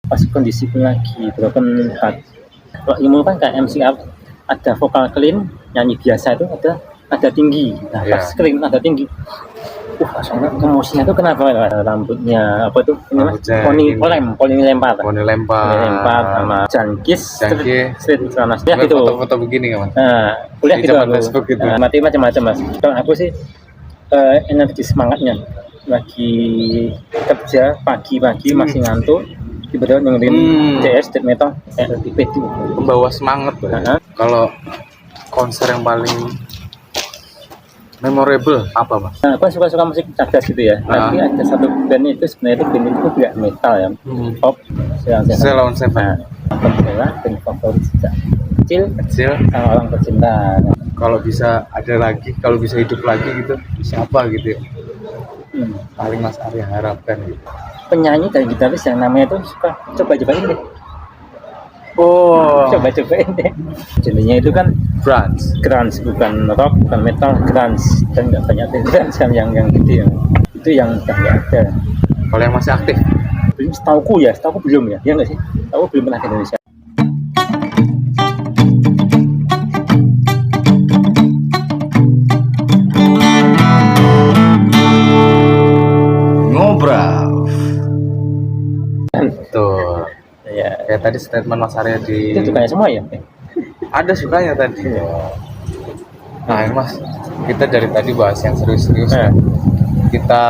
pas kondisiku lagi broken heart. Kalau Imo kan kayak MCR, ada vokal clean, nyanyi biasa itu ada tinggi. Nah pas clean ada tinggi, langsung emosinya tuh kenapa rambutnya apa tuh poni lempar sama jangkis street sanasnya gitu. Foto-foto begini kan mas? Nah kuliah gitu aku gitu. mati macam-macam mas. Kalau aku sih energi semangatnya lagi kerja pagi-pagi masih ngantuk, tiba-tiba dengerin CS death metal kayak lebih pede, membawa semangat. Kalau konser yang paling memorable apa mas? Nah, aku suka musik cerdas gitu ya. Tapi ada satu band itu sebenarnya itu band itu juga metal ya, pop. Ceylon Seven. Nah, adalah band favorit sejak kecil sama orang tercinta. Kalau bisa ada lagi, kalau bisa hidup lagi gitu, siapa gitu ya? Paling Mas Arya harapkan gitu. Penyanyi dan gitaris yang namanya itu suka coba-cobain deh. Coba-cobain deh. Jenisnya itu kan grunge, bukan rock, bukan metal, grunge, dan nggak banyak grunge kan yang gede ya. Itu yang udah nggak ada. Kalau yang masih aktif? Belum, setauku belum ya nggak sih? Tahu belum pernah ke Indonesia. Tuh. Ya. Kayak tadi statement Mas Arya di. Itu sukanya semua ya? Ada sukanya tadi. Nah, ini Mas, kita dari tadi bahas yang serius-serius. Kita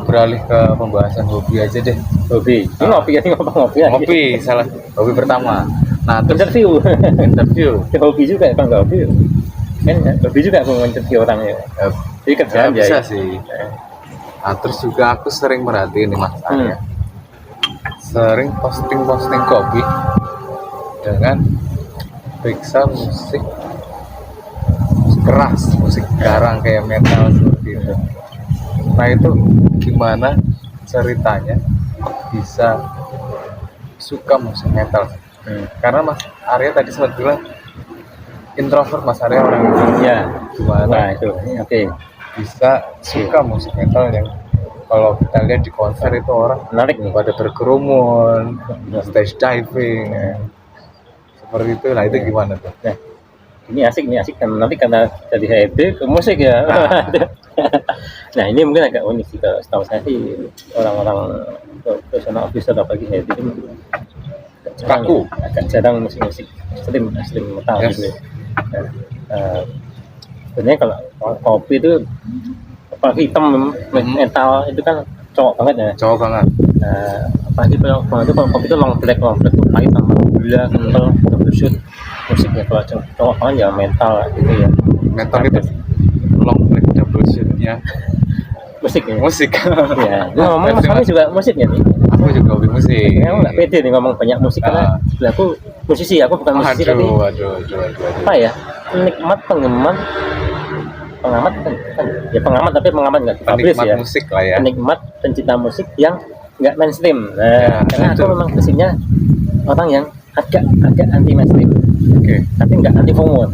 beralih ke pembahasan hobi aja deh. Hobi. Ini ngopi. Salah. Hobi pertama. Nah, terus interview. Hobi juga kan nggak hobi. Kan hobi juga aku interview orang ya. Jadi kerjaan bisa sih. Nah, terus juga aku sering merhatiin nih Mas Arya. Sering posting kopi dengan periksa musik keras, musik garang kayak metal seperti itu. Nah itu gimana ceritanya bisa suka musik metal? Karena Mas Arya tadi sempat bilang introvert, Mas Arya orang ya. Gimana? Nah itu, oke. Bisa suka musik metal yang kalau kita lihat di konser itu orang menarik nih, pada berkerumun, stage diving, seperti itu. Nah itu gimana tuh? Nah, ini asik dan nanti karena dari HED ke musik ya. Nah ini mungkin agak unik sih, kalau setahu saya sih orang-orang profesional officer apalagi HED itu agak jarang musik stream metal gitu. Sebenarnya kalau kopi itu apalagi hitam metal itu kan cowok banget ya. Apalagi kalau kopi itu long black itu pahit sama gula kental busuk musik ya. Kalau cowok banget ya metal gitu ya. Metal itu long black double shoot ya. Musik ya. Ngomong Mas Fahmi juga musik ya nih. Aku juga hobi musik. Aku nggak pede nih ngomong banyak musik karena aku musisi, aku bukan musisi. Aduh. Apa ya? Penikmat pengamat kan ya, pengamat tapi pengamat nggak publish ya. Musik lah ya. Penikmat pencinta musik yang nggak mainstream. Karena aku memang basicnya orang yang agak anti mainstream. Tapi nggak anti FOMO,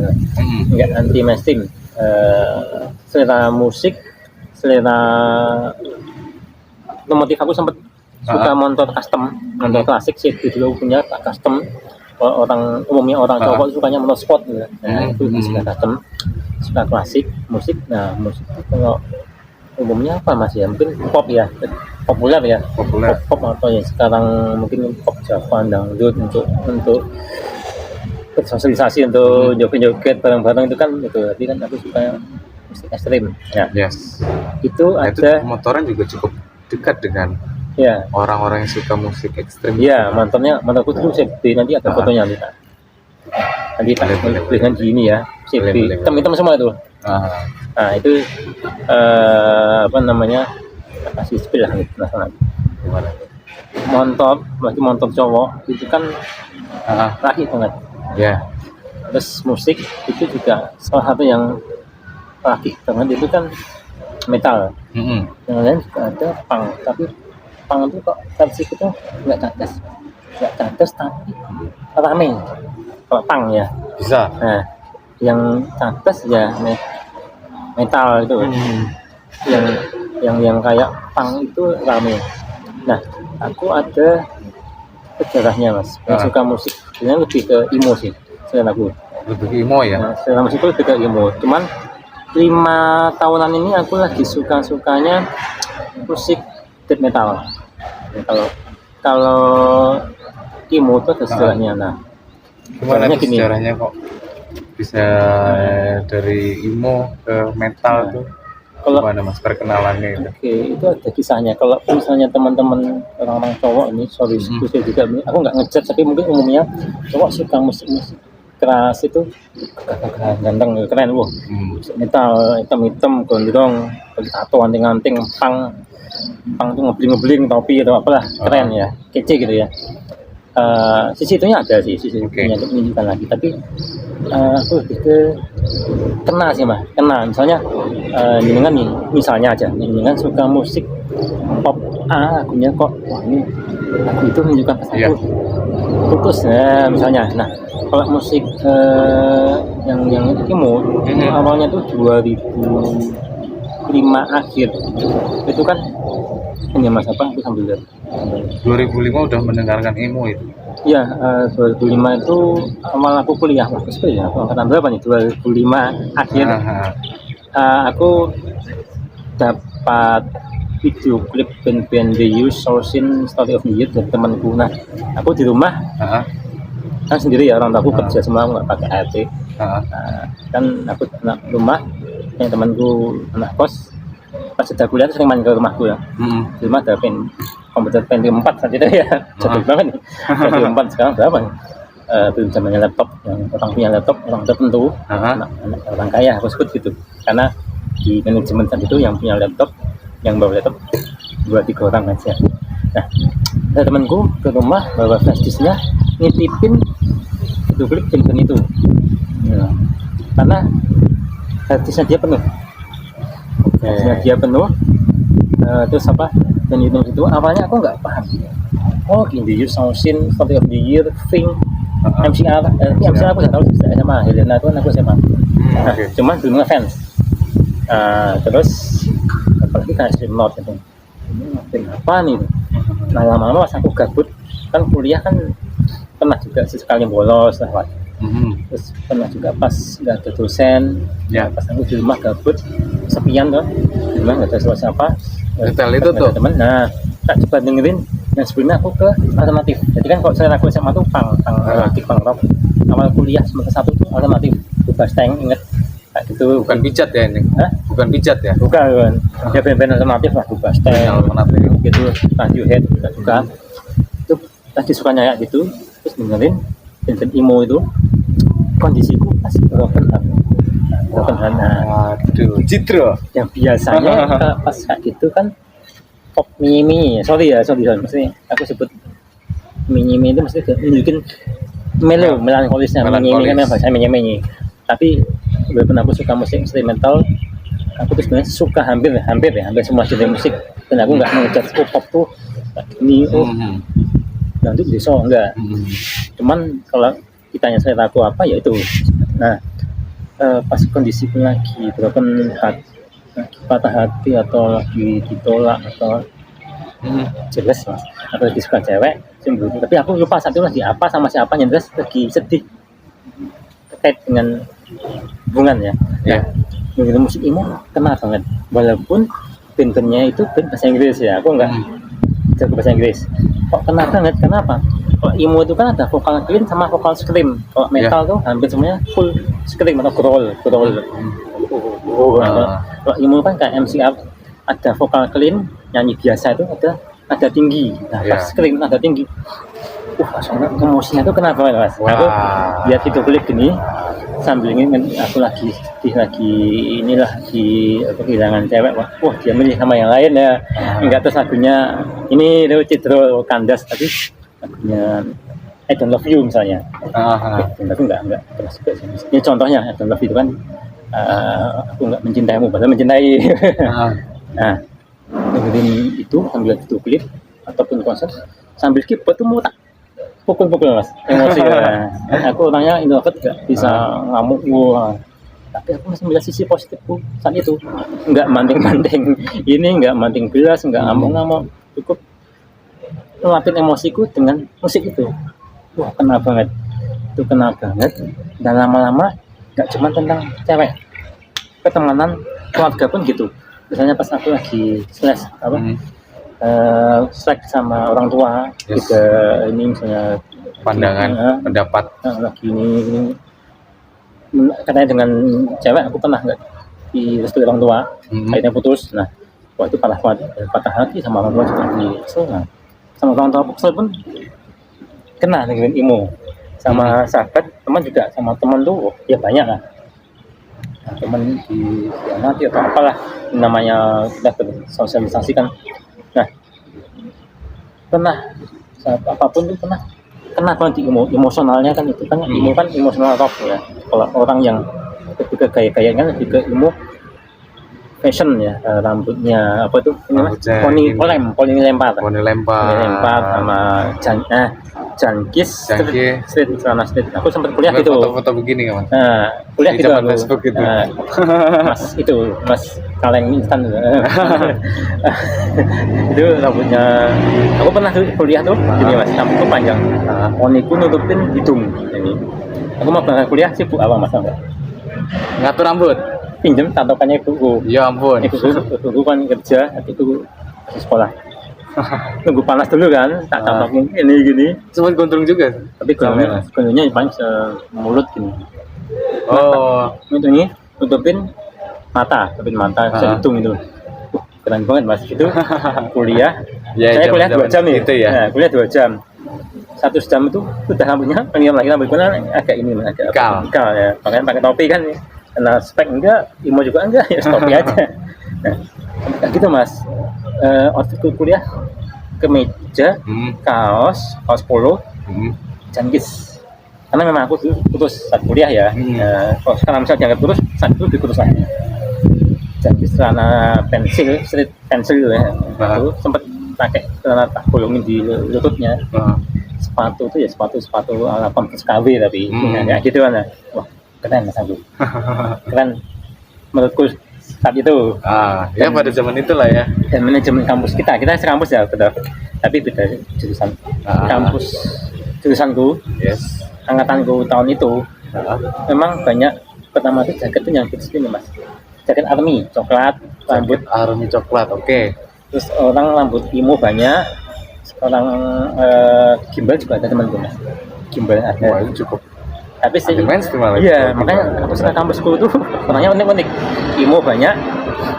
nggak anti mainstream. Selera musik, selera motif aku sempat suka motor klasik sih dulu punya custom. Umumnya orang cowok sukanya motor sport gitu. Itu suka custom, suka klasik musik. Nah musik kalau umumnya apa Mas ya, mungkin pop ya, populer pop atau ya sekarang mungkin pop Java, dangdut untuk bersosialisasi, untuk joget bareng-bareng itu kan gitu. Tapi kan aku suka musik ekstrim ya. Itu ada motoran juga cukup dekat dengan orang-orang yang suka musik ekstrim. Iya, mantanku tuh CB, nanti ada fotonya nanti dengan gini ya, CB hitam semua itu. Nah itu apa namanya, kasih spill lah gitu. Gimana? Montor cowok itu kan laki banget. Terus musik itu juga salah satu yang laki banget itu kan metal. Yang lain juga ada punk, tapi punk itu kok versi itu nggak cadas tapi rame. Kalau punk ya bisa. Nah yang cadas ya metal itu. Yang kayak punk itu rame. Nah aku ada sejarahnya mas. Yang suka musik sebenarnya lebih ke emo sih selain aku. Lebih ke emo ya. Nah, selera musik itu lebih ke emo. Cuman 5 tahunan ini aku lagi sukanya musik death metal. Ya, kalau emo itu ada sejarahnya. Nah, Gimana sejarahnya tuh gini. sejarahnya kok bisa dari emo ke metal Nah, tuh? kalau Gimana mas perkenalannya itu? Oke, itu ada kisahnya. Kalau misalnya teman-teman orang-orang cowok ini, sorry, saya juga, aku nggak ngejat, tapi mungkin umumnya cowok suka musik-musik keras itu ganteng, keren, wah. Metal, hitam-hitam, gondrong, tato, anting-anting, pang tuh ngebling-ngebling, topi atau apalah, keren ya, kece gitu ya. Sisi itunya ada sih, sisi itunya untuk menunjukkan lagi. Tapi aku lebih ke kena sih mah, kena. Misalnya jenengan nih, misalnya aja, jenengan suka musik pop lagunya kok, wah ini lagu itu menunjukkan pas aku putus ya misalnya. Nah, kalau musik yang emo awalnya tuh 2005 akhir itu kan ini mas apa aku sambil lihat 2005 udah mendengarkan emo itu. ya 2005 itu awal aku kuliah waktu itu ya aku angkatan berapa nih 2005 akhir aku dapat video klip band-band The Used Sourcing Story of the Year dari temanku. Nah aku di rumah kan sendiri ya, orang tua aku kerja semua, nggak pakai ART. Kan aku anak rumah, yang temanku anak kos, pas sudah kuliah sering main ke rumahku ya. Di rumah ada komputer Pentium 4 saat itu ya, jadul banget nih. Pentium 4 sekarang berapa nih? Belum zamannya laptop, yang orang punya laptop orang tertentu, anak orang kaya aku sebut gitu, karena di manajemen saat itu yang punya laptop, yang bawa laptop 2-3 orang aja. Nah, ada temanku ke rumah bawa flash disknya, ngitipin video klip band itu ya, karena harddisknya dia penuh. Dia penuh. Terus apa, dan itu awalnya aku nggak paham. Oh gini, The Used Sourcing Story of the Year, Fink, MCR. MCR aku sudah tahu sudah SMA, Helena itu kan aku SMA. Nah, cuman belum ngefans. Terus apalagi kayak Slipknot itu, ini apa nih? Nah lama-lama pas aku gabut kan kuliah kan pernah juga sesekali bolos lah Pak. Terus pernah juga pas nggak ada dosen ya, pas aku di rumah gabut sepian tuh di rumah nggak ada siapa detail itu tuh temen. Nah tak coba dengerin yang sebelumnya aku ke alternatif. Jadi kan kalau saya laku SMA tuh pang rock. Awal kuliah semester 1 tuh alternatif, Bebas Tank, inget kayak gitu. Bukan pijat ya ini? Bukan pijat ya? Bukan ya, band-band alternatif lah, Bebas Tank alternatif gitu, Radiohead juga itu tadi sukanya kayak gitu. Terus dengerin band emo itu, kondisiku pas broken heart. Aduh, Citra yang biasanya pas kayak gitu kan pop mini, sorry maksudnya aku sebut mini itu mesti nunjukin melankolisnya. Mini kan bahasa mini. Tapi walaupun aku suka musik instrumental, aku tuh sebenarnya suka hampir semua jenis musik, dan aku nggak mengejar pop tuh ini nanti bisa enggak. Cuman kalau ditanya saya laku apa ya itu. Nah pas kondisiku lagi broken heart, lagi patah hati atau lagi ditolak atau jelas mas, atau lagi suka cewek cemburu, tapi aku lupa saat itu lagi apa sama siapa, yang jelas lagi sedih terkait dengan hubungan ya. Begitu musik emo kena banget, walaupun band-bandnya itu band bahasa Inggris ya, aku enggak jago bahasa Inggris. Kok kena banget, kenapa? Kalau emo itu kan ada vokal clean sama vokal scream. Kalau metal tuh hampir semuanya full scream atau growl. Kalau emo kan kayak MCR, ada vokal clean, nyanyi biasa itu ada tinggi. Nah, pas scream ada tinggi. Langsung emosinya tuh kenapa mas? Aku lihat itu klip gini sambil ingin aku lagi kehilangan cewek. Wah dia milih sama yang lain ya. Enggak, terus lagunya ini itu Citro Kandas tadi, lagunya I Don't Love You misalnya. Tapi enggak termasuk. Ini contohnya I Don't Love You itu kan aku enggak mencintaimu, padahal mencintai. Nah dengerin itu sambil itu klip ataupun konser sambil keyboard tuh mau tak pukul mas, emosi ya. Aku orangnya introvert, gak bisa ngamuk tapi aku masih melihat sisi positifku saat itu. Nggak manting ini, nggak manting gelas, nggak ngamuk-ngamuk, cukup ngelatih emosiku dengan musik itu. Wah, kena banget. Itu kena banget. Dan lama-lama nggak cuma tentang cewek, pertemanan keluarga pun gitu. Biasanya pas aku lagi slash slack sama orang tua, juga ini misalnya pandangan, pendapat lagi ini katanya dengan cewek aku pernah nggak direstui orang tua, akhirnya putus. Nah, waktu patah hati sama orang tua juga kesel. Nah, sama orang tua kesel pun kena dengan emo. Sama sahabat, teman juga, sama teman tuh ya banyak lah. Nah, teman di nanti atau apalah namanya, kita bersosialisasi kan. Nah, pernah apapun itu pernah kena banget di emosionalnya kan. Itu kan emo kan emosional rock ya. Kalau orang yang ketika gaya-gayanya kan lebih ke emo fashion ya, rambutnya apa itu poni lempar sama jankis street celana street. Aku sempat kuliah gitu, foto-foto begini kan. Nah, kuliah di gitu aku Facebook gitu. Mas kaleng instan itu rambutnya. Aku pernah tuh kuliah tuh gini Mas, rambutku panjang, poniku nutupin hidung ini. Aku mau berangkat kuliah sibuk apa Mas enggak? Ngatur rambut, pinjem tatokannya ibuku. Ya ampun. Ibuku kan kerja, ibuku masih sekolah. Nunggu panas dulu kan, tak tatokin ini gini. Cuma gondrong juga. Tapi gondrongnya paling semulut gini. Oh, ini tutupin mata, hidung itu. Keren banget Mas itu. Kuliah. Saya kuliah 2 jam nih. Gitu ya. Nah, kuliah 2 jam. 1 jam itu udah rambutnya pengen lagi, rambutnya agak ini agak ikal ya. Makanya pakai topi kan. Kena spek enggak, imo juga enggak, ya topi aja. Nah, gitu Mas. Outfitku kuliah kemeja, kaos polo, jankis. Karena memang aku dulu putus saat kuliah ya. Kalau sekarang misalnya dianggap putus, saat itu diputus lagi. Jankis celana street pensil ya. Aku sempat pakai celana tak bolongin di lututnya. Sepatu itu ya sepatu ala Converse KW tapi kayak gitu kan. Wah, keren Mas aku. Keren menurutku saat itu. Ya pada zaman itulah ya. Dan manajemen kampus kita sekampus ya, betul. Tapi beda jurusan. Kampus jurusanku, angkatanku tahun itu, memang banyak pertama itu jaket tuh yang gitu ini Mas. Jaket army coklat, rambut army coklat, oke. Terus orang rambut emo banyak, orang gimbal juga ada teman-teman Mas. Gimbal ada. Wah, itu cukup. Tapi sih, iya, makanya kampusku tuh orangnya unik-unik. Emo banyak,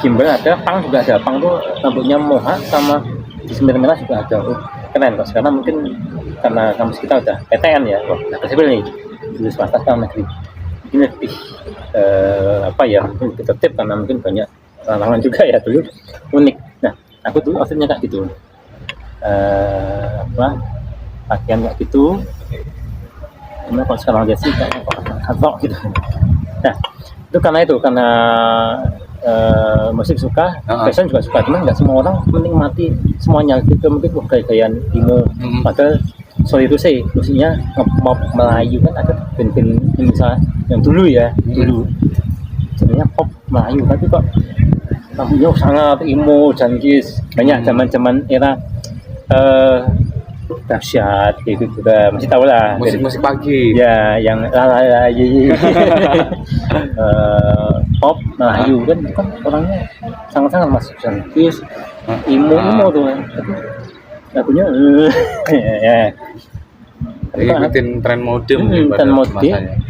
gimbal ada, pang juga ada. Pang tuh rambutnya moha sama di semir merah juga ada. Keren kok. Sekarang mungkin karena kampus kita udah PTN ya. Wah, fleksibel nih. Di swasta sama negeri. Mungkin lebih lebih tertib karena mungkin banyak tantangan juga ya dulu. Unik. Nah, aku dulu outfitnya kayak gitu. Pakaian kayak gitu. Karena kalau sekarang aja sih kayak kok gitu. Nah, itu karena musik suka, fashion juga suka, cuman nggak semua orang menikmati semuanya gitu. Mungkin gaya-gayaan emo, padahal sorry itu sih musiknya pop Melayu kan ada band-band misalnya yang dulu sebenarnya pop Melayu, tapi kok lagunya sangat emo, jankis, banyak zaman-zaman era dahsyat gitu juga, masih tahu lah musik pagi ya, yang pop Melayu kan orangnya sangat-sangat masuk jankis, emo tuh kan. Lagunya ya ikutin tren mode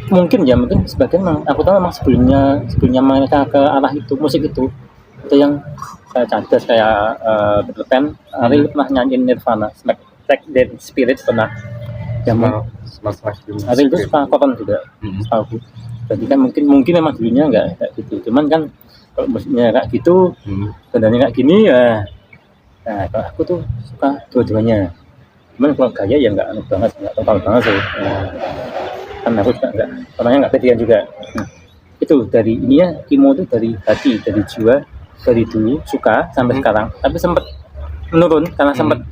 mungkin sebagian aku tahu memang sebelumnya mereka ke arah itu, musik itu yang kayak cadas kayak Peter Pan. Ariel pernah nyanyiin Nirvana, Smack Dead Spirit pernah. Ariel itu suka Cotton juga, tahu. Jadi kan mungkin memang dulunya enggak kayak gitu, cuman kan kalau musiknya kayak gitu, bandanya kayak gini ya. Nah, kalau aku tuh suka dua-duanya. Cuman kalau gaya ya nggak total banget sih. Kan aku juga orangnya nggak pedean juga. Nah, itu dari ininya emo itu dari hati, dari jiwa, dari dulu suka sampai sekarang. Tapi sempat menurun karena sempat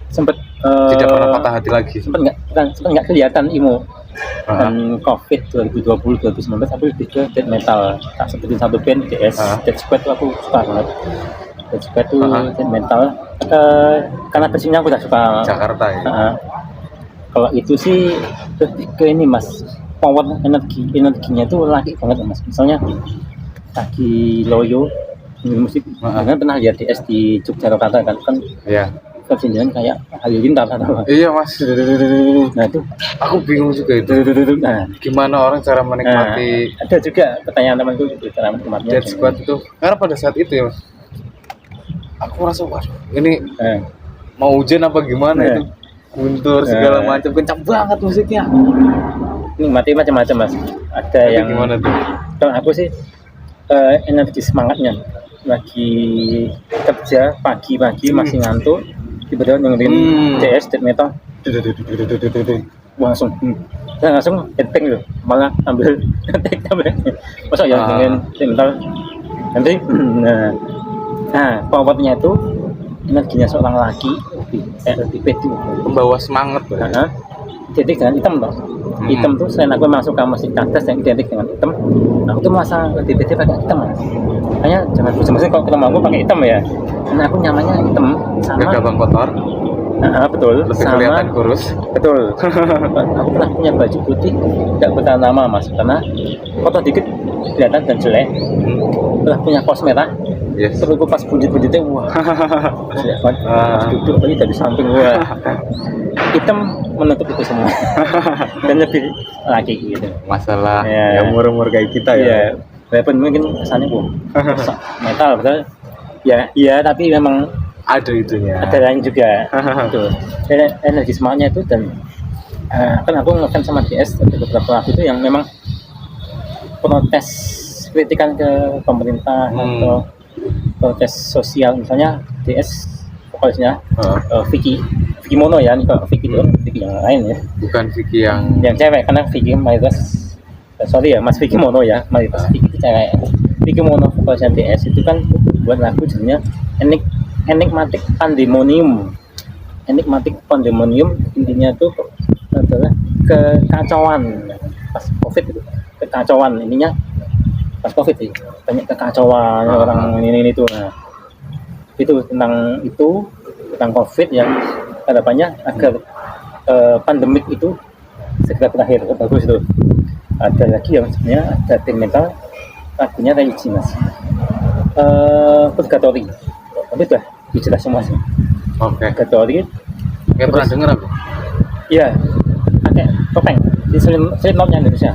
tidak pernah patah hati lagi. Sempat nggak kelihatan emo. Dan COVID 2020-2019 aku lebih ke death metal. Tak sebutin satu band DS, Death Squad itu aku suka banget. Dan juga tuh sentimental. Karena basicnya aku udah suka Jakarta ya. Kalau itu sih lebih ke ini mas, power energinya tuh laki banget mas. Misalnya lagi loyo musik, kan pernah lihat DS di Yogyakarta kan Iya. Kesindihan kayak Halilintar atau apa. Iya mas. Nah itu aku bingung juga itu. Nah, gimana orang cara menikmati. Ada juga pertanyaan temanku gitu, cara menikmatinya. Dead Squad itu. Karena pada saat itu ya mas, aku rasa wah ini mau hujan apa gimana itu guntur segala macam, kencang banget musiknya. Nikmati macam-macam mas. Ada tapi yang gimana tuh? Kalau aku sih energi semangatnya lagi kerja pagi-pagi masih ngantuk, tiba-tiba dengerin CS death metal, langsung headbang loh, malah ambil masa yang dengerin death metal nanti. Nah powernya itu energinya seorang laki lebih pede, membawa semangat tuh. Identik dengan hitam toh. Hitam tuh selain aku memang suka musik kandas yang identik dengan hitam, aku tuh merasa lebih pede pakai hitam mas. Makanya jangan bosan-bosan kalau ketemu aku pakai hitam ya, karena aku nyamannya hitam sama gampang kotor. Betul. Lebih sama kelihatan kurus. Betul. Aku pernah punya baju putih nggak bertahan lama mas, karena kotor dikit kelihatan dan jelek. Pernah punya kaos merah. Yes. Terus aku pas bunjit-bunjitnya wah jelek banget. Duduk lagi dari samping wah. Hitam menutup itu semua. Dan lebih laki gitu. Masalah ya umur-umur kayak kita ya. Walaupun mungkin kesannya metal betul. Ya tapi memang ada itunya. Ada lain juga. Gitu. Dan energi semangatnya itu dan kan aku ngefans sama DS ada beberapa lagu itu yang memang protes kritikan ke pemerintah atau protes sosial, misalnya DS vokalisnya Vicky Mono ya, nih kalau Vicky itu Vicky yang lain ya, bukan Vicky yang cewek, karena Vicky mayoritas sorry ya Mas Vicky Mono ya, mayoritas Vicky itu cewek. Vicky Mono vokalisnya DS itu kan buat lagu judulnya Enigmatic Pandemonium. Intinya itu adalah kekacauan pas COVID itu, kekacauan intinya pas COVID sih, banyak kekacauan orang ini tuh. Nah, itu tentang COVID yang harapannya agar pandemik itu segera berakhir. Bagus itu. Ada lagi yang sebenarnya ada tim metal lagunya religi mas, Purgatory, tapi udah dijelas semua sih. Purgatory kayak pernah denger aku. Iya, pakai topeng di Slipknotnya Indonesia.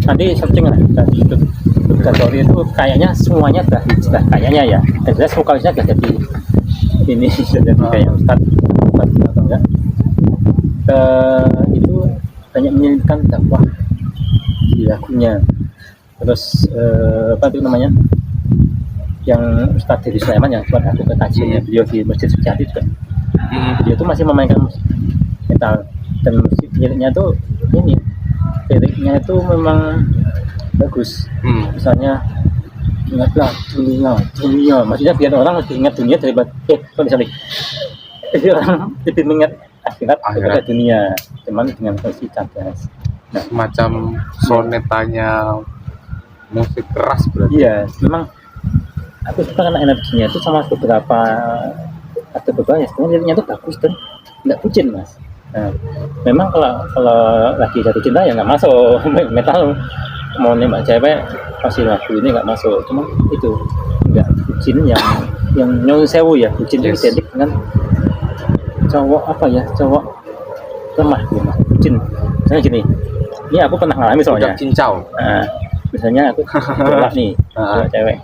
Nanti searching lah di YouTube. Purgatory itu kayaknya semuanya udah dijelas kayaknya ya. Dan jelas vokalisnya udah jadi ini jadi kayak Ustadz atau enggak. Itu banyak menyelipkan dakwah di lagunya. Terus apa itu namanya? Yang Ustadz dari Sulaiman yang buat aku kekajiannya beliau di Masjid Sujati juga. Beliau itu masih memainkan musik metal dan musik liriknya tuh ini. Liriknya itu memang bagus. Misalnya ingatlah dunia, maksudnya biar orang lebih ingat dunia daripada orang lebih mengingat akhirat daripada dunia, cuman dengan versi cerdas. Nah, semacam sonetanya musik keras berarti. Iya, memang aku suka karena energinya itu sama beberapa ya, sebenarnya liriknya itu bagus dan nggak bucin mas. Nah, memang kalau lagi jatuh cinta ya nggak masuk metal, mau nembak cewek pasti lagu ini nggak masuk. Cuma itu nggak bucin yang nyuwun sewu ya, bucin itu identik dengan cowok cowok lemah gitu mas. Bucin misalnya gini, ini aku pernah ngalami soalnya cincau. Misalnya aku tolak nih cewek,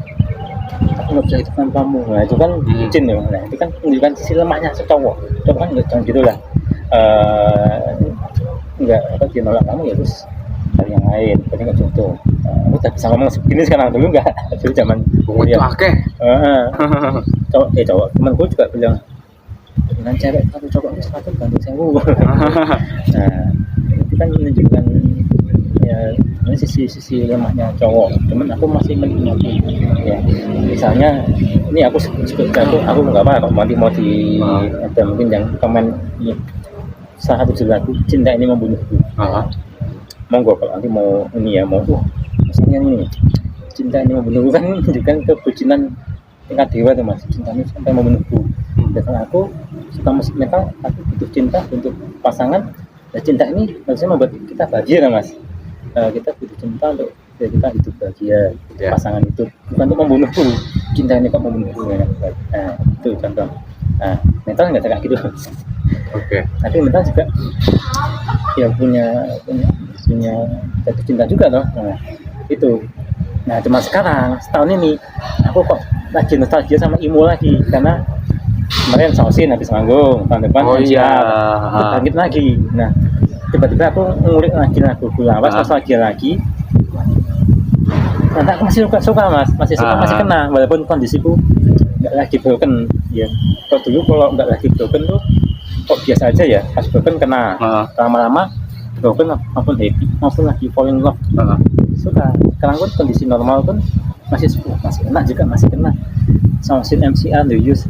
aku nggak bisa hidup tanpamu. Nah itu kan bucin ya. Nah itu kan menunjukkan sisi lemahnya cowok kan jangan gitulah. Enggak dia nolak kamu ya terus cari yang lain, berarti nggak contoh. Aku tak bisa ngomong segini sekarang, dulu enggak, dulu zaman itu akeh. Cowok temanku juga bilang dengan cewek satu cowok itu satu ganti sewu. Nah itu kan menunjukkan ya ini sisi lemahnya cowok. Cuman aku masih menikmati ya. Misalnya ini aku sebut aku nggak apa kalau nanti mau di ada mungkin yang komen ini salah satu judul lagu Cinta Ini Membunuhku. Monggo kalau nanti mau ini ya, mau misalnya ini Cinta Ini Membunuhku kan menunjukkan kebucinan tingkat dewa tuh mas, cintanya sampai membunuhku. Dan kalau aku suka musik metal, aku butuh cinta untuk pasangan. Dan cinta ini harusnya membuat kita bahagia kan mas. Kita butuh cinta untuk ya kita hidup bahagia, pasangan itu bukan untuk membunuhku. Cinta ini kok membunuhku ya. Nah itu contoh. Nah metal nggak kayak gitu. Oke. Tapi metal juga ya punya jatuh cinta juga loh. Nah itu. Nah cuma sekarang setahun ini aku kok lagi nostalgia sama emo lagi karena kemarin Sausin habis manggung, tahun depan bangkit lagi. Nah tiba-tiba aku ngulik lagi lagu lawas, nostalgia lagi. Nah aku masih suka mas, masih kena walaupun kondisiku nggak lagi broken ya. Kalau nggak lagi broken tuh kok biasa aja ya, pas broken kena, lama-lama broken maupun happy maupun lagi falling love suka. Sekarang pun kondisi normal pun masih enak juga, masih kena. Sausin MCR The Use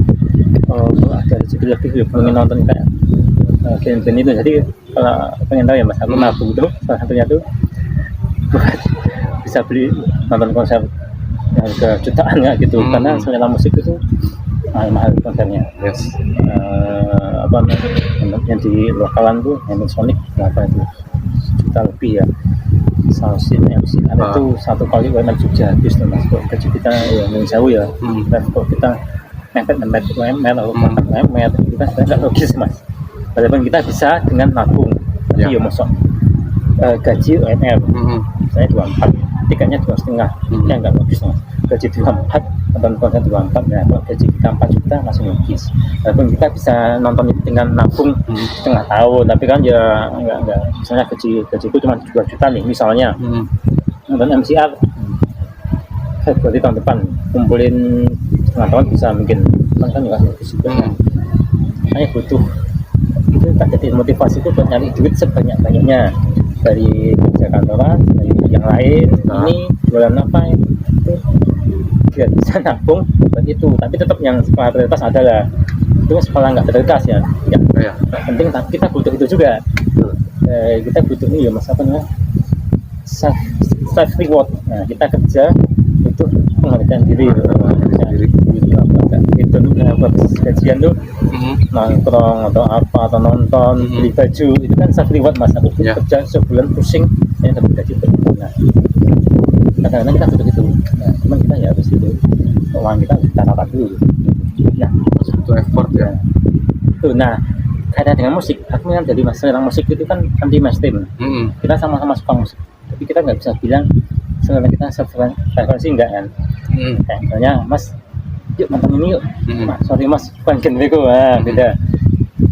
kalau ada rezeki lebih ya pengen nonton kayak band itu. Jadi kalau pengen tahu ya mas, aku nabung tuh salah satunya tuh buat bisa beli nonton konser harga jutaan ya gitu, karena selera musik itu mahal konsernya. Apa yang di lokalan tuh yang Sonic berapa itu juta lebih ya. Sausin MCR itu satu kali UMR Jogja habis tuh mas. Kok gaji kita ya jauh ya. Kalau kita mepet UMR atau makan UMR itu kan sebenarnya nggak logis mas. Walaupun kita bisa dengan nabung, tapi ya masuk gaji UMR saya 24, tiketnya 2,5, ya nggak logis mas. Gaji 24 nonton konser 24, nah kalau gaji kita 4 juta masih logis. Walaupun kita bisa nonton itu dengan nabung setengah tahun, tapi kan ya nggak. Misalnya gajiku cuma 2 juta nih misalnya, nonton MCR berarti tahun depan kumpulin setengah tahun bisa mungkin kan juga logis juga. Makanya butuh itu tak jadi motivasi itu buat nyari duit sebanyak-banyaknya dari kerja kantoran, dari yang lain, ini jualan apa itu biar bisa nabung buat itu. Tapi tetap yang skala prioritas adalah itu skala nggak prioritas ya. Penting tapi kita butuh itu juga. Kita butuh ini ya mas apa namanya self reward. Nah kita kerja itu menghargai diri. Itu habis gajian tuh nongkrong atau apa atau nonton beli baju itu kan self reward mas. Aku kerja sebulan pusing yang dapat gaji berbulan. Nah kadang-kadang kita butuh itu. Nah cuman kita ya harus itu uang kita tata dulu. Nah butuh effort ya. Tuh nah kaitan dengan musik, aku kan dari selera musik itu kan anti mainstream. Kita sama-sama suka musik, tapi kita nggak bisa bilang selera kita frekuensi enggak kan. Kayak misalnya mas yuk nonton ini yuk, sorry mas bukan genreku, beda.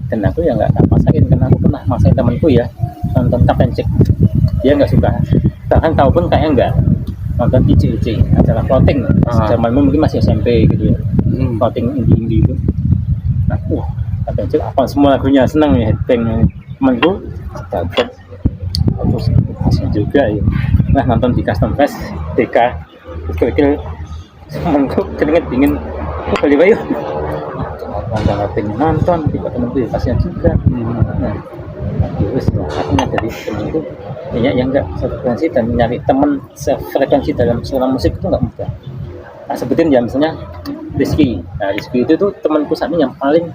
Dan aku ya nggak masakin karena aku pernah masakin temanku ya nonton Captain Jack, dia nggak suka, bahkan tahu pun kayaknya nggak nonton IC acara plotting zamanmu mungkin masih SMP gitu ya, plotting indie itu. Nah Captain Jack apa semua lagunya, senang ya headbang. Temanku dapat aku masih juga ya, nah nonton di Custom Fest DK kira-kira temanku keringet dingin balik bayu nonton tiba temanku ya kasihan juga. Nah terus akhirnya dari temen itu banyak yang enggak sefrekuensi dan nyari teman sefrekuensi dalam selera musik itu enggak mudah. Nah sebutin ya misalnya Rizky. Nah Rizky itu tuh temanku saat ini yang paling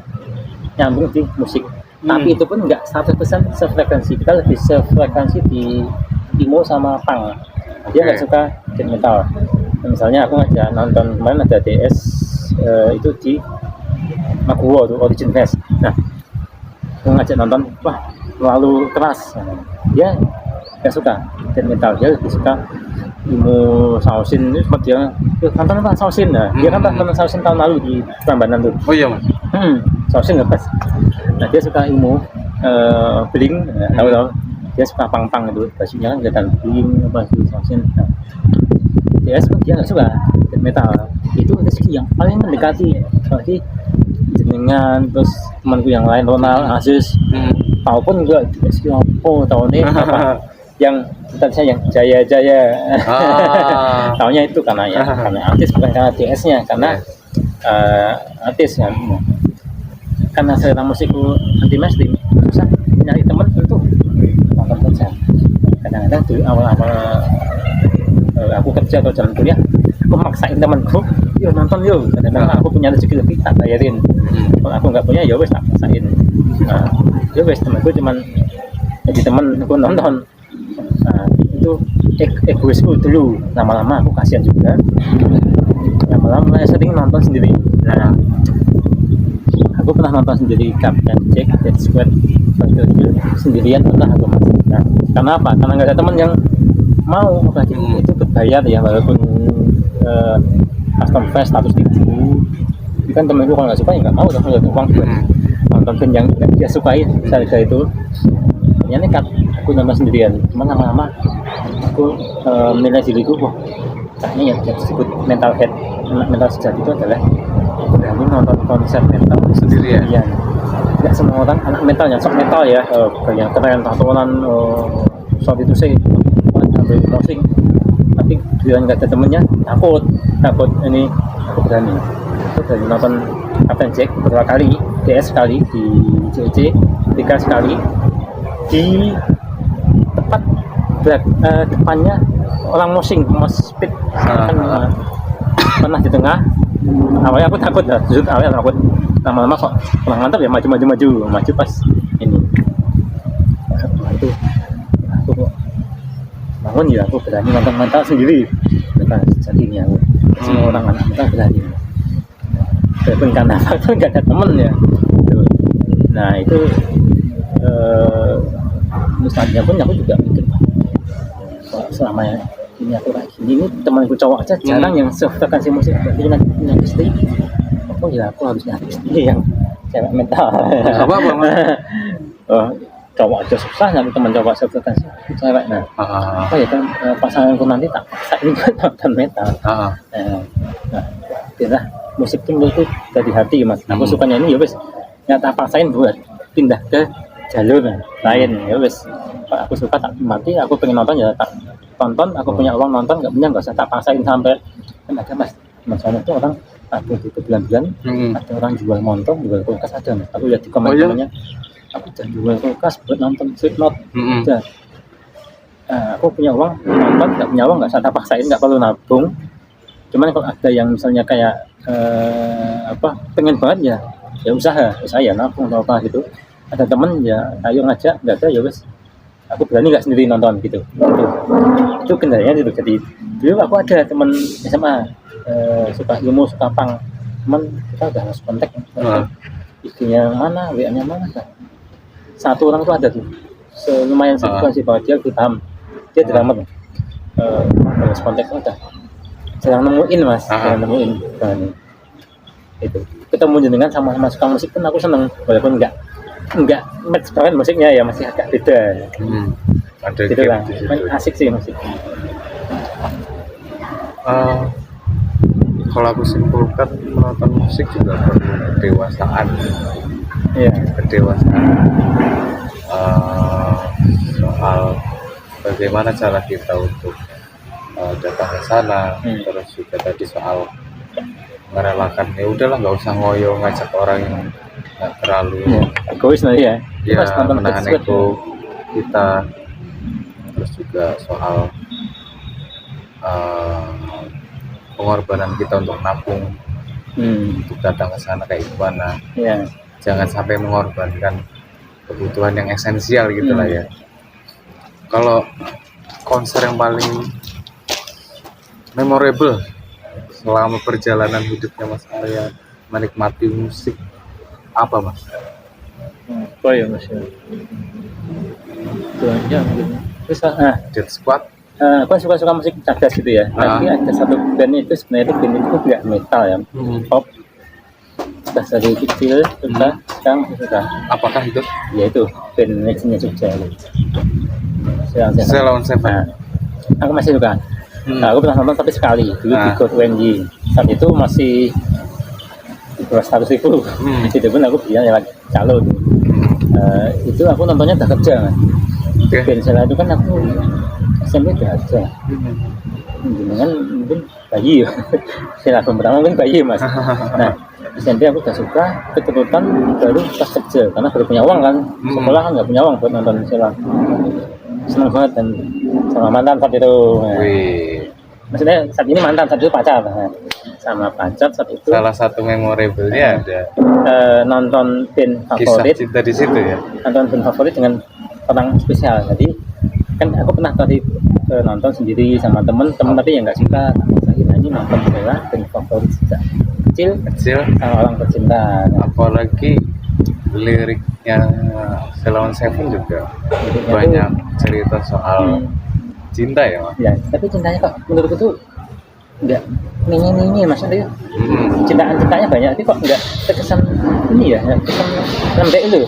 nyambung di musik, tapi itu pun enggak 100% sefrekuensi. Kita lebih sefrekuensi di emo sama punk. Dia enggak suka death metal. Nah, misalnya aku ngajak nonton kemarin ada DS itu di Maguwo tuh Origin Fest. Nah aku ngajak nonton, wah terlalu keras. Dia nggak suka death metal, dia lebih suka emo Sausin. Ini sempat dia nonton apa Sausin. Nah dia kan nonton Sausin tahun lalu di Prambanan tuh. Oh iya mas. Sausin lepas. Nah dia suka emo Blink, tahu dia suka pang-pang itu, bajunya kan kelihatan Blink apa sih Sausin. Nah, DS pun dia nggak suka death metal. Itu rezeki yang paling mendekati seperti jenengan, terus temanku yang lain Ronald, Aziz, tahu pun juga rezeki apa tahun ini apa yang saya yang jaya tahunya itu karena artis bukan karena DS-nya, karena artis kan. Karena selera musikku anti mainstream, susah nyari teman untuk nonton konser. Kadang-kadang dulu awal-awal aku kerja atau jalan kuliah, aku maksain temanku yo nonton yo, kadang-kadang aku punya rezeki lebih tak bayarin, kalau aku nggak punya ya wes tak paksain. Nah, ya wes temanku cuman jadi teman aku nonton. Nah, itu egoisku dulu, lama-lama aku kasihan juga, lama-lama mulai sering nonton sendiri. Nah, aku pernah nonton sendiri Captain Jack Dead Squad sendirian pernah aku mas. Nah, karena apa? Karena nggak ada teman yang mau, apalagi itu berbayar ya, walaupun custom fans 100.000, itu kan temenku kalau nggak suka ya nggak mau dong, nggak uang buat nonton film yang dia sukai seharga itu. Ya nekat aku nonton sendirian, cuman lama-lama aku menilai diriku, wah kayaknya yang disebut mental sejati itu adalah berani nonton konser metal sendirian. Tidak semua orang anak metalnya sok metal ya, kayak keren tatonan, sound itu sih sampai mosing, tapi dia nggak ada temennya, takut ini. Aku berani nonton Captain Jack beberapa kali, DS sekali di JJ, 3 sekali di tempat depannya orang mosing, mos speed kan, pernah di tengah. Awalnya aku takut lah, justru awalnya takut, lama-lama kok kurang mantap ya, maju pas ini. Itu aku bangun ya, aku berani nonton mental sendiri, mental sejatinya aku. Semua orang anak mental berani, walaupun karena faktor nggak ada temen ya gitu. Nah itu misalnya pun aku juga mikir, selama ini aku kayak gini, ini temanku cowok aja jarang yang sefrekuensi musik, tapi punya istri, oh ya aku harus nyari istri yang cewek metal. Apa mas? Cowok aja susah nyari teman cowok sefrekuensi cewek. Nah apa ya kan, pasanganku nanti tak paksa ini buat nonton metal. Nah itulah musik itu menurutku dari hati mas. Aku sukanya ini ya wes, nggak tak paksain buat pindah ke jalur lain ya wes. Aku suka tak mati, aku pengen nonton ya tak tonton, aku punya uang nonton, nggak punya nggak usah tak paksain. Sampai kan ada mas masalah itu orang ada itu bulan-bulan, ada orang jual motor, jual kulkas ada mas. Aku lihat di komen temannya, aku jangan jual kulkas buat nonton Slipknot. Aku punya uang nonton, nggak punya uang nggak usah tak paksain, nggak perlu nabung. Cuman kalau ada yang misalnya kayak pengen banget ya usaha ya nabung atau apa gitu. Ada temen ya ayo ngajak, nggak ada ya wes aku berani nggak sendiri nonton gitu. Itu kendalanya itu. Jadi dulu aku ada teman SMA suka ilmu, suka pang, cuman kita udah harus kontak istrinya mana, WA-nya mana kan. Satu orang tuh ada tuh lumayan sih bahwa dia lebih paham, dia drummer, harus kontak udah jarang nemuin mas, jarang nemuin. Itu ketemu jenengan sama suka musik kan aku seneng, walaupun enggak match banget musiknya ya, masih agak beda. Ada gitu lah, asik sih musik. Kalau aku simpulkan, menonton musik juga perlu kedewasaan. Iya. Kedewasaan soal bagaimana cara kita untuk datang ke sana, terus juga tadi soal merelakan, ya udahlah nggak usah ngoyo ngajak orang yang nggak terlalu egois nanti ya. Menahan ego kita. Terus juga soal pengorbanan kita untuk nabung, untuk datang ke sana kayak gimana. Jangan sampai mengorbankan kebutuhan yang esensial gitu lah ya. Kalau konser yang paling memorable selama perjalanan hidupnya Mas Arya menikmati musik apa mas? Apa ya mas ya? Itu aja gitu. Terus Dead Squad. Aku suka musik cerdas gitu ya. Tapi ada satu band itu sebenarnya band itu nggak metal ya, pop. Sudah dari kecil sudah, sekarang sudah. Apakah itu? Ya itu band Nextnya Jogja. Ceylon Seven. Aku masih suka. Aku pernah nonton tapi sekali dulu di God UNJ. Saat itu masih di bawah 100.000. Itu pun aku bilang lewat calon. Itu aku nontonnya udah kerja. Band Sela itu kan aku SMP udah ada. Dengan mungkin bayi. Sela pertama mungkin bayi mas. Nah SMP aku udah suka, keturutan baru pas kerja karena baru punya uang kan. Sekolah kan nggak punya uang buat nonton Sela. Senang banget dan sama mantan saat itu. maksudnya saat ini mantan, saat itu pacar. Nah, sama pacar saat itu Salah satu memorable-nya ada nonton band kisah favorit, cinta di situ ya. nonton band favorit dengan orang spesial. Jadi kan aku pernah tadi nonton sendiri sama temen tapi yang nggak suka. Nah, ini nonton adalah band favorit sejak kecil sama orang tercinta. Apalagi liriknya Selawan Seven juga Liriknya banyak cerita soal cinta ya, Mas. Ya, tapi cintanya kok menurutku tuh nggak mini maksudnya cinta-cintanya banyak tapi kok nggak terkesan ini ya, nggak terkesan lembek itu.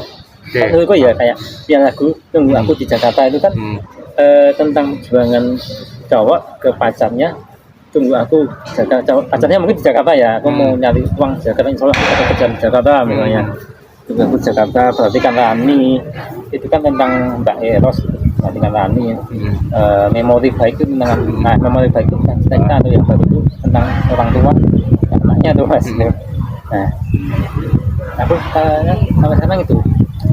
Okay. Menurutku ya kayak yang lagu Tunggu Aku di Jakarta itu kan tentang perjuangan cowok ke pacarnya. Tunggu aku Jakarta, pacarnya mungkin di Jakarta ya, aku mau nyari uang di Jakarta, insya Allah aku kerja di Jakarta misalnya. Tunggu Aku di Jakarta, Perhatikan Rani, itu kan tentang Mbak Eros, Perhatikan Rani. Memori Baik itu tentang, Memori Baik itu kan cerita tuh yang baru itu tentang orang tua anaknya tuh Mas. Nah, aku sampai sekarang itu,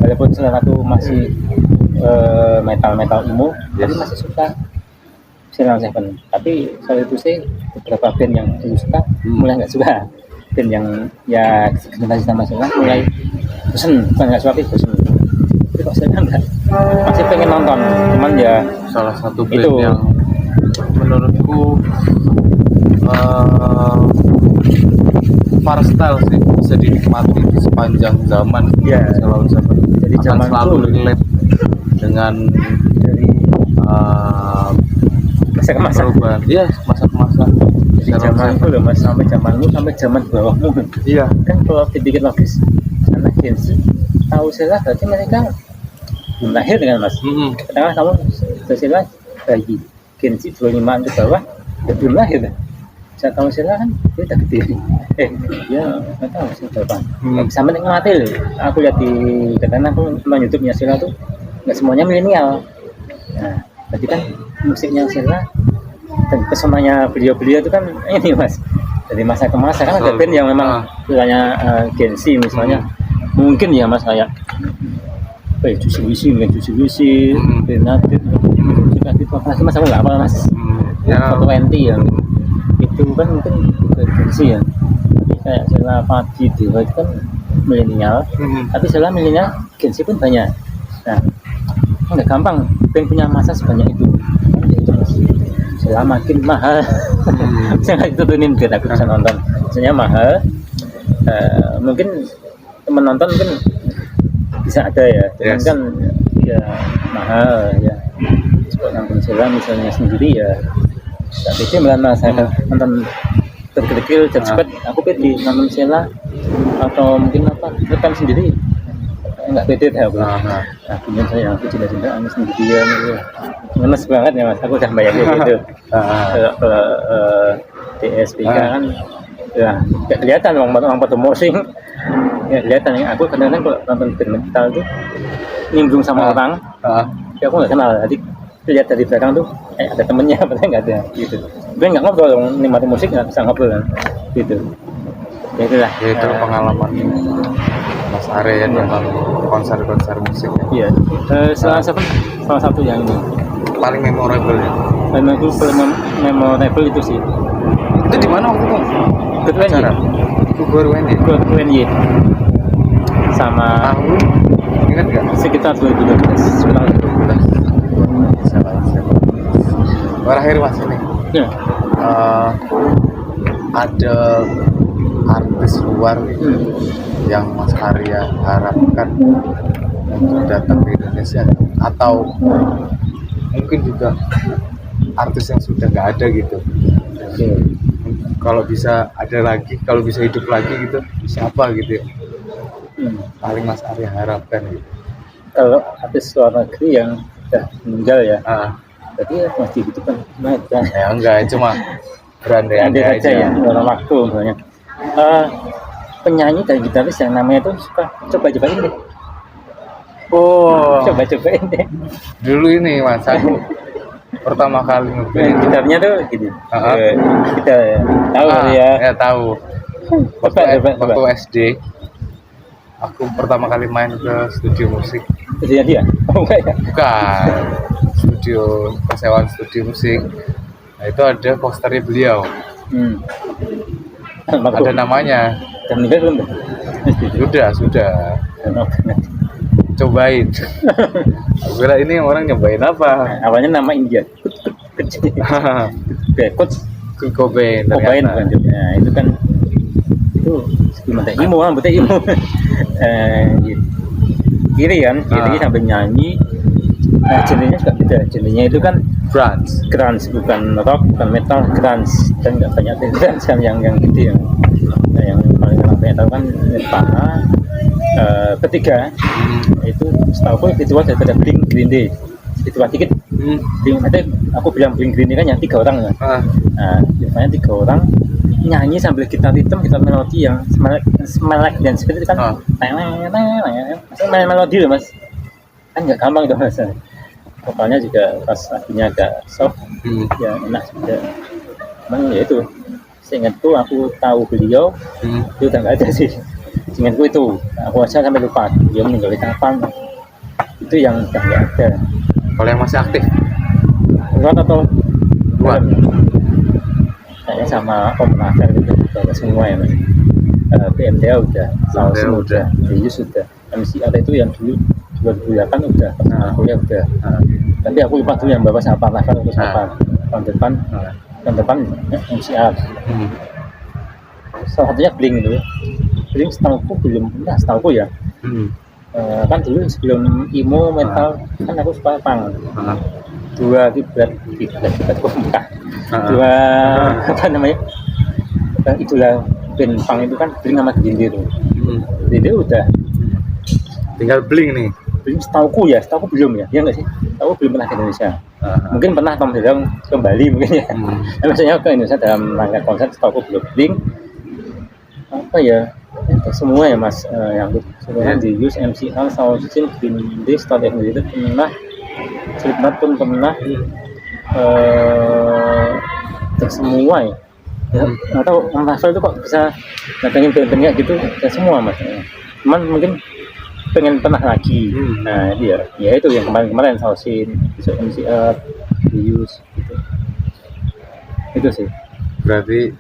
walaupun selera aku masih metal emo, tapi masih suka Selawan Seven. Tapi soal itu sih beberapa band yang dulu suka mulai nggak suka. Band yang ya generasi sama Selawan mulai bosen, bukan nggak suka tapi bosen. Tapi kok saya nggak masih pengen nonton, cuman ya Salah satu band itu yang menurutku Farstyle sih bisa dinikmati di sepanjang zaman. Ya. Selawan Seven Jadi akan zaman selalu dulu. relate dengan dari masa ke masa. perubahan. Iya, masa ke masa. Jadi zaman itu loh Mas, sampai zamanmu sampai zaman bawahmu. Iya. Kan kalau dipikir logis, anak Gen Z tahu Sela berarti mereka belum lahir dengan Mas. Katakanlah kamu Sela bayi Gen Z 25 ke bawah ya belum lahir. Saya tahu Sela kan dia udah gede. Ya nggak tahu sih berapa. Sampai nikmati loh. Aku lihat di karena aku nonton YouTube-nya Sela tuh nggak semuanya milenial. Nah, berarti kan musiknya Sela dan pesonanya beliau-beliau itu kan ini Mas, dari masa ke masa kan ada band yang memang misalnya Gen Z misalnya mungkin ya Mas kayak Juicy Lucy Bernadette itu apalagi Mas aku nggak apa Mas Foto Enti yang itu kan mungkin Gen Z ya, tapi kayak Sheila Padi Dewa itu kan milenial tapi Sheila milenial Gen Z pun banyak. Nah nggak gampang band punya masa sebanyak itu itu Mas. Sheila makin mahal saya nggak diturunin biar aku bisa nonton, misalnya mahal. Mungkin teman nonton mungkin bisa ada ya, cuman kan ya mahal ya. Coba nonton Sheila misalnya sendiri ya nggak beda malah saya nonton berkecil cepet aku pilih nonton Sheila atau mungkin apa rekam sendiri nggak beda deh aku. Nah punya saya aku cinta-cintaan sendirian gitu. Ngenes banget ya Mas, aku udah bayangin gitu. Kalau DSPK kan ya nggak kelihatan orang pada musik ya kelihatan ya. Aku kadang-kadang kalau nonton band metal tuh nimbrung sama orang ya aku nggak kenal, jadi lihat dari belakang tuh ada temennya padahal nggak ada gitu. Gue nggak ngobrol, nikmati musik nggak bisa ngobrol kan gitu. Ya itulah ya, itu pengalaman Mas Are ya nonton konser-konser musik ya. Iya. Salah satu yang ini paling memorable ya. Dan itu paling memorable itu sih. Itu di mana waktu itu? Ketua Itu baru ini. UNY sama Tahun ingat nggak? sekitar 2012 sekitar 2012. Terakhir Mas ini. Ya. Ada artis luar yang Mas Arya harapkan untuk datang ke Indonesia atau mungkin juga artis yang sudah nggak ada gitu. Kalau bisa ada lagi, kalau bisa hidup lagi gitu, siapa gitu ya? Paling Mas Arya harapkan gitu. Kalau artis luar negeri yang sudah meninggal ya, berarti ya masih gitu kan? Ya enggak, cuma berandai-andai aja ya, dalam waktu misalnya. Penyanyi dan gitaris yang namanya tuh suka coba-cobain deh. Coba-cobain deh. Dulu ini Mas, aku pertama kali ngeband gitarnya tuh gitu. Kita tahu ya. Ya tahu. Waktu SD, aku pertama kali main ke studio musik. Studio dia? Oh enggak ya? Bukan. Studio persewaan studio musik. Nah, itu ada posternya beliau. Hmm. Ada namanya. Dan meninggal belum? Sudah. Cobain. Aku kira ini orang nyobain apa? Awalnya nama India. Coach Kurt Cobain Cobain ternyata. bukan juga. Nah, itu kan itu gimana? Imo kan, betul Imo. Kiri kan, kiri sambil nyanyi. Nah, genrenya juga beda. Genrenya itu kan France. grunge, bukan rock, bukan metal, grunge. Dan nggak banyak grunge kan yang gede yang paling banyak tahu kan Nirvana. Ketiga itu setahu aku itu daripada Blink Green Day. Itu dikit. Nanti aku bilang Blink Green Day kan yang 3 orang kan. Nah, biasanya 3 orang nyanyi sambil gitar ritme, gitar melodi yang smell like dan seperti itu kan. Maksudnya main melodi loh mas. Kan nggak gampang itu mas. Vokalnya juga pas lagunya agak soft, ya enak juga. Cuman ya itu, seingatku aku tahu beliau, itu udah nggak ada sih. Seingatku itu, aku aja sampai lupa dia meninggal kapan. Itu yang udah nggak ada. Kalau yang masih aktif? Luar atau Luar. Kayaknya sama Om Rafael itu udah semua ya mas. PMTA udah, Salsa udah, Deus udah, MCR itu yang dulu 2008 udah, kuliah udah. Tapi aku lupa tuh yang bapak siapa, Rafael itu siapa. Tahun depan MCR. Salah satunya Blink itu. Blink setahuku belum pernah, setahuku ya. Kan dulu sebelum emo metal kan aku suka punk. Dua kiblat kompak. Dua apa namanya? Idola band punk itu kan Blink sama Green Day itu. Green Day udah. Tinggal Blink nih. Blink setahuku belum ya. Ya nggak sih? Tahu belum pernah ke Indonesia. Mungkin pernah Tom Hiddleston ke Bali mungkin ya. Maksudnya ke Indonesia dalam rangka konser setahuku belum. Blink apa ya? Semua ya mas, yang sebenarnya di Use MCR, Soundchin, Green Day, Start itu pernah, Slipknot pun pernah, semua ya. Nggak tahu Om Rafael itu kok bisa datengin band-band kayak gitu, ya semua mas. Cuman mungkin pengen pernah lagi. Nah dia, ya itu yang kemarin Soundchin, MCR, di Use gitu. Itu sih. Berarti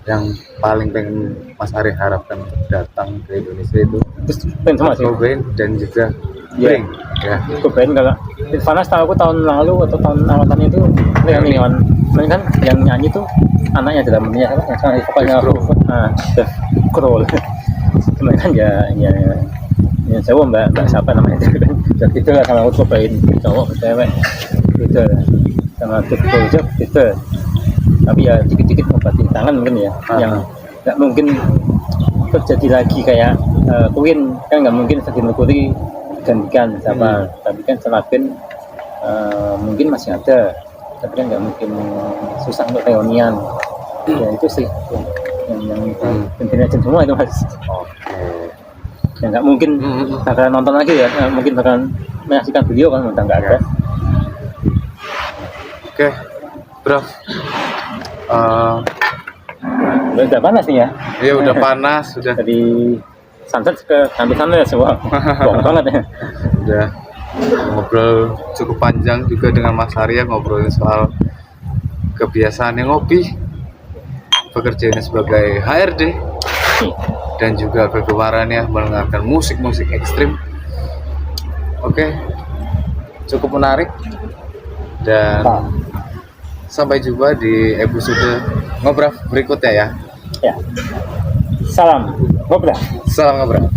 yang paling pengen Mas Ari harapkan untuk datang ke Indonesia itu terus pengen sama sih Cobain dan juga Blink. Ya. Cobain kalau Nirvana setahu aku tahun lalu atau tahun awalan itu yang kan yang nyanyi tuh anaknya dalam menyanyi apa yang sangat vokalnya Dave Grohl. Cuman kan ya cowok mbak siapa namanya itu kan gitu lah sama aku Cobain cowok cewek gitu sama Dave Grohl gitu. Tapi ya dikit-dikit ngobatin tangan mungkin ya yang nggak mungkin terjadi lagi kayak Queen kan nggak mungkin Freddie Mercury gantikan sama tapi kan setelah band mungkin masih ada tapi kan nggak mungkin susah untuk reunian ya itu sih yang penting semua itu mas. Ya nggak mungkin bakal nonton lagi ya mungkin bakal menyaksikan beliau kan udah nggak ada. Oke, bro. Udah panas nih ya? Iya udah panas, sudah. Dari sunset ke hampir sana ya semua, bohong banget ya. Udah ngobrol cukup panjang juga dengan Mas Arya, ngobrolin soal kebiasaannya ngopi, pekerjaannya sebagai HRD, dan juga kegemarannya mendengarkan musik ekstrim. Oke, cukup menarik dan sampai jumpa di episode ngobrol berikutnya ya. Ya. Salam ngobrol. Salam ngobrol.